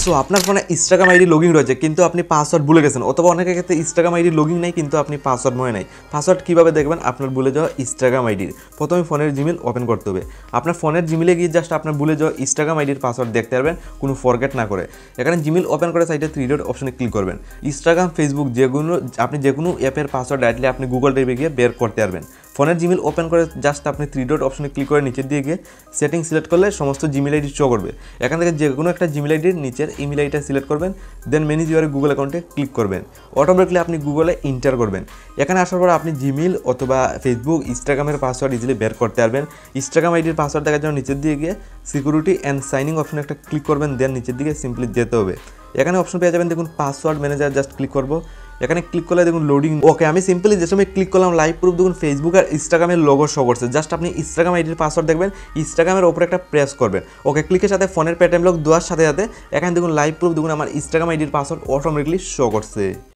So আপনার ফোনে Instagram ID login রয়েছে কিন্তু আপনি পাসওয়ার্ড ভুলে গেছেন, অথবা অনেকের ক্ষেত্রে ইনস্টাগ্রাম আইডি লগইন নেই কিন্তু আপনি পাসওয়ার্ড মনে নাই। পাসওয়ার্ড কীভাবে দেখবেন? আপনার ভুলে যাওয়া ইনস্টাগ্রাম আইডির প্রথমে ফোনের জিমেল ওপেন করতে হবে। আপনার ফোনের জিমেলে গিয়ে জাস্ট আপনার ভুলে যাওয়া ইনস্টাগ্রাম আইডির পাসওয়ার্ড দেখতে পারবেন কোনো ফরগেট না করে। এখানে জিমেল ওপেন করে সাইডে 3 ডট অপশনে ক্লিক করবেন। ইনস্টাগ্রাম, ফেসবুক আপনি যে কোনো অ্যাপের পাসওয়ার্ড ডাইরেক্টলি আপনি গুগল ড্রাইভে গিয়ে বের করতে পারবেন। ফোনের জিমেল ওপেন করে জাস্ট আপনি 3 ডট অপশনে ক্লিক করে নিচের দিকে গিয়ে সেটিং সিলেক্ট করলে সমস্ত জিমেল আইডি শো করবে। এখান থেকে যে কোনো একটা জিমেল আইডির নিচের ইমেল আইডিটা সিলেক্ট করবেন, দেন ম্যানেজ ইউর গুগল অ্যাকাউন্টে ক্লিক করবেন। অটোমেটিকলি আপনি গুগলে ইন্টার করবেন। এখানে আসার পর আপনি জিমেল অথবা ফেসবুক, ইনস্টাগ্রামের পাসওয়ার্ড ইজিলি বের করতে পারবেন। ইনস্টাগ্রাম আইডির পাসওয়ার্ড দেখার জন্য নিচের দিকে গিয়ে সিকিউরিটি অ্যান্ড সাইনিং অপশনে একটা ক্লিক করবেন, দেন নিচের দিকে সিম্পলি যেতে হবে। এখানে অপশন পেয়ে যাবেন, দেখুন পাসওয়ার্ড ম্যানেজার, জাস্ট ক্লিক করবো। এখানে ক্লিক করলে দেখুন লোডিং। ওকে, আমি সিম্পলি যে সময় ক্লিক করলাম লাইভ প্রুফ দেখুন ফেসবুক আর ইনস্টাগ্রামের লোগো শো করছে। জাস্ট আপনি ইনস্টাগ্রাম আইডির পাসওয়ার্ড দেখবেন, ইনস্টাগ্রামের ওপরে একটা প্রেস করবেন। ওকে, ক্লিকের সাথে ফোনের পেটিএম লক দেওয়ার সাথে সাথে এখানে দেখুন লাইভ প্রুফ দেখুন আমার ইনস্টাগ্রাম আইডির পাসওয়ার্ড অটোমেটিকলি শো করছে।